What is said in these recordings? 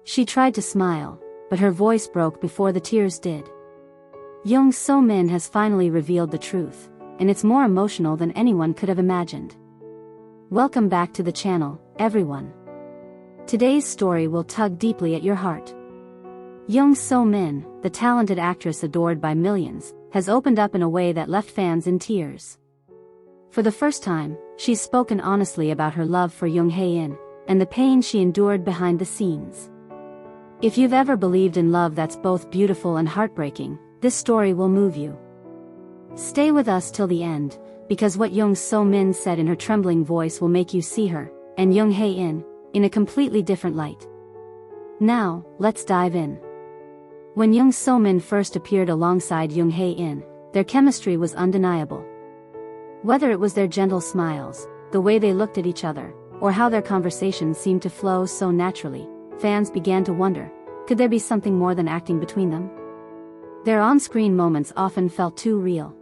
She tried to smile, but her voice broke before the tears did. Jung So Min has finally revealed the truth, and it's more emotional than anyone could have imagined. Welcome back to the channel, everyone. Today's story will tug deeply at your heart. Jung So Min, the talented actress adored by millions, has opened up in a way that left fans in tears. For the first time, she's spoken honestly about her love for Jung Hae In, and the pain she endured behind the scenes. If you've ever believed in love that's both beautiful and heartbreaking, this story will move you. Stay with us till the end, because what Jung So Min said in her trembling voice will make you see her, and Jung Hae in a completely different light. Now, let's dive in. When Jung So Min first appeared alongside Jung Hae In, their chemistry was undeniable. Whether it was their gentle smiles, the way they looked at each other, or how their conversations seemed to flow so naturally, fans began to wonder, could there be something more than acting between them? Their on-screen moments often felt too real.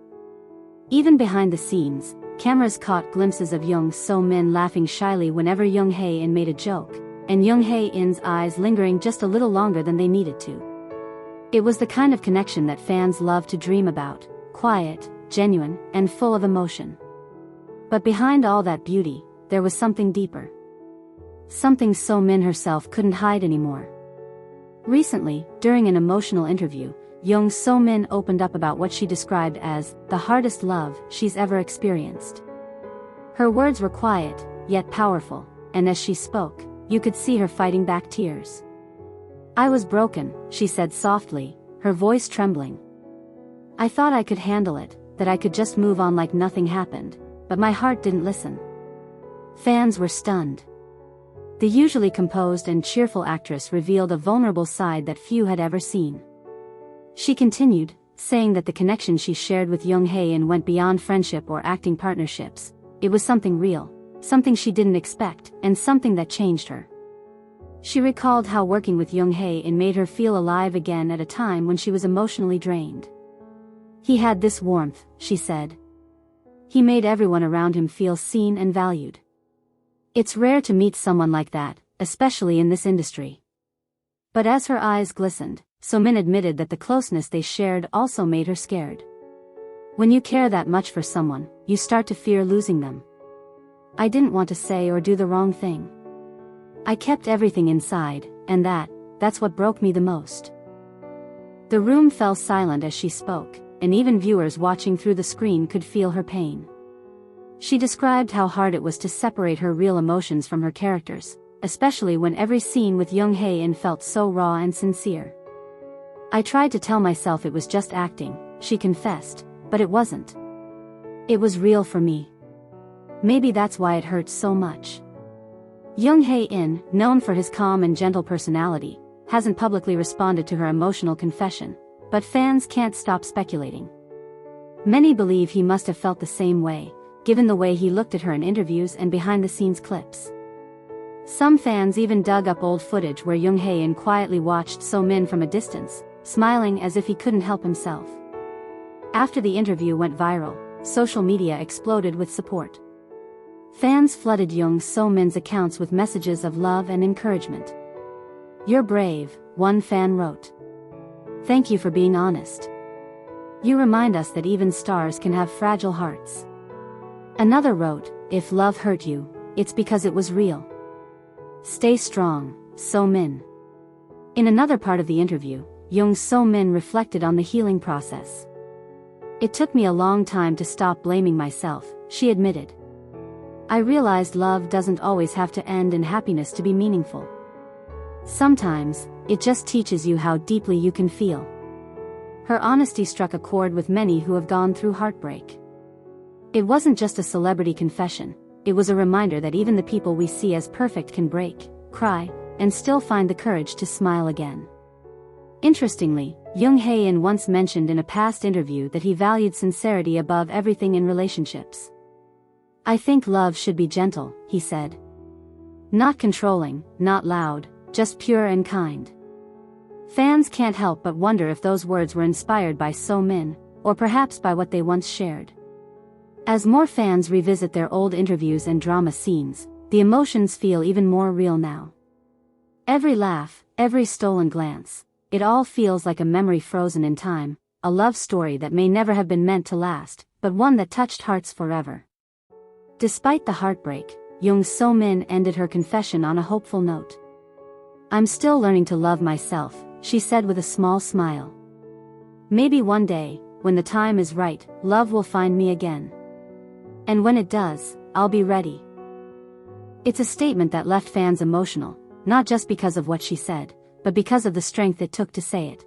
Even behind the scenes, cameras caught glimpses of Jung So Min laughing shyly whenever Jung Hae In made a joke, and Jung Hae In's eyes lingering just a little longer than they needed to. It was the kind of connection that fans love to dream about, quiet, genuine, and full of emotion. But behind all that beauty, there was something deeper. Something So Min herself couldn't hide anymore. Recently, during an emotional interview, Jung So Min opened up about what she described as the hardest love she's ever experienced. Her words were quiet, yet powerful, and as she spoke, you could see her fighting back tears. "I was broken," she said softly, her voice trembling. "I thought I could handle it, that I could just move on like nothing happened, but my heart didn't listen." Fans were stunned. The usually composed and cheerful actress revealed a vulnerable side that few had ever seen. She continued, saying that the connection she shared with Jung Hae In went beyond friendship or acting partnerships. It was something real, something she didn't expect, and something that changed her. She recalled how working with Jung Hae In made her feel alive again at a time when she was emotionally drained. "He had this warmth," she said. "He made everyone around him feel seen and valued. It's rare to meet someone like that, especially in this industry." But as her eyes glistened, So Min admitted that the closeness they shared also made her scared. When you care that much for someone, you start to fear losing them. "I didn't want to say or do the wrong thing. I kept everything inside, and that's what broke me the most." The room fell silent as she spoke, and even viewers watching through the screen could feel her pain. She described how hard it was to separate her real emotions from her characters, especially when every scene with Jung Hae In felt so raw and sincere. "I tried to tell myself it was just acting," she confessed, "but it wasn't. It was real for me. Maybe that's why it hurts so much." Jung Hae In, known for his calm and gentle personality, hasn't publicly responded to her emotional confession, but fans can't stop speculating. Many believe he must have felt the same way, given the way he looked at her in interviews and behind-the-scenes clips. Some fans even dug up old footage where Jung Hae In quietly watched So Min from a distance, smiling as if he couldn't help himself. After the interview went viral, social media exploded with support. Fans flooded Jung So Min's accounts with messages of love and encouragement. "You're brave," one fan wrote. "Thank you for being honest. You remind us that even stars can have fragile hearts." Another wrote, "If love hurt you, it's because it was real. Stay strong, So Min." In another part of the interview, Jung So Min reflected on the healing process. "It took me a long time to stop blaming myself," she admitted. "I realized love doesn't always have to end in happiness to be meaningful. Sometimes, it just teaches you how deeply you can feel." Her honesty struck a chord with many who have gone through heartbreak. It wasn't just a celebrity confession, it was a reminder that even the people we see as perfect can break, cry, and still find the courage to smile again. Interestingly, Jung Hae In once mentioned in a past interview that he valued sincerity above everything in relationships. "I think love should be gentle," he said. "Not controlling, not loud, just pure and kind." Fans can't help but wonder if those words were inspired by So Min, or perhaps by what they once shared. As more fans revisit their old interviews and drama scenes, the emotions feel even more real now. Every laugh, every stolen glance, it all feels like a memory frozen in time, a love story that may never have been meant to last, but one that touched hearts forever. Despite the heartbreak, Jung So Min ended her confession on a hopeful note. "I'm still learning to love myself," she said with a small smile. "Maybe one day, when the time is right, love will find me again. And when it does, I'll be ready." It's a statement that left fans emotional, not just because of what she said, but because of the strength it took to say it.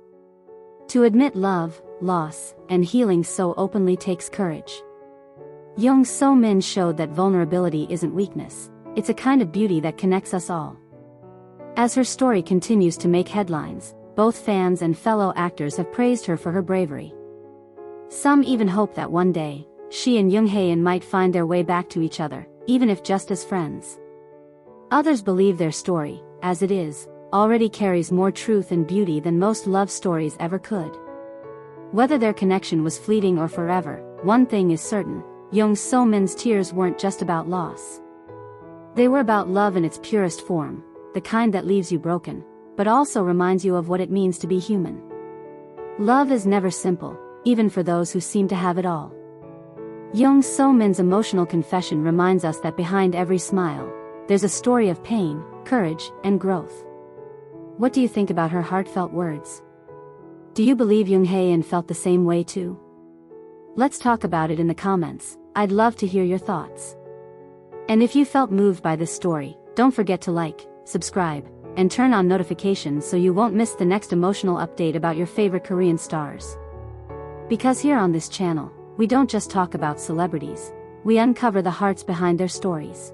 To admit love, loss, and healing so openly takes courage. Jung So Min showed that vulnerability isn't weakness, it's a kind of beauty that connects us all. As her story continues to make headlines, both fans and fellow actors have praised her for her bravery. Some even hope that one day, she and Jung Hae In might find their way back to each other, even if just as friends. Others believe their story, as it is, already carries more truth and beauty than most love stories ever could. Whether their connection was fleeting or forever, one thing is certain: Jung So Min's tears weren't just about loss. They were about love in its purest form, the kind that leaves you broken, but also reminds you of what it means to be human. Love is never simple, even for those who seem to have it all. Jung So Min's emotional confession reminds us that behind every smile, there's a story of pain, courage, and growth. What do you think about her heartfelt words? Do you believe Jung Hae In felt the same way too? Let's talk about it in the comments. I'd love to hear your thoughts. And if you felt moved by this story, don't forget to like, subscribe, and turn on notifications so you won't miss the next emotional update about your favorite Korean stars. Because here on this channel, we don't just talk about celebrities, we uncover the hearts behind their stories.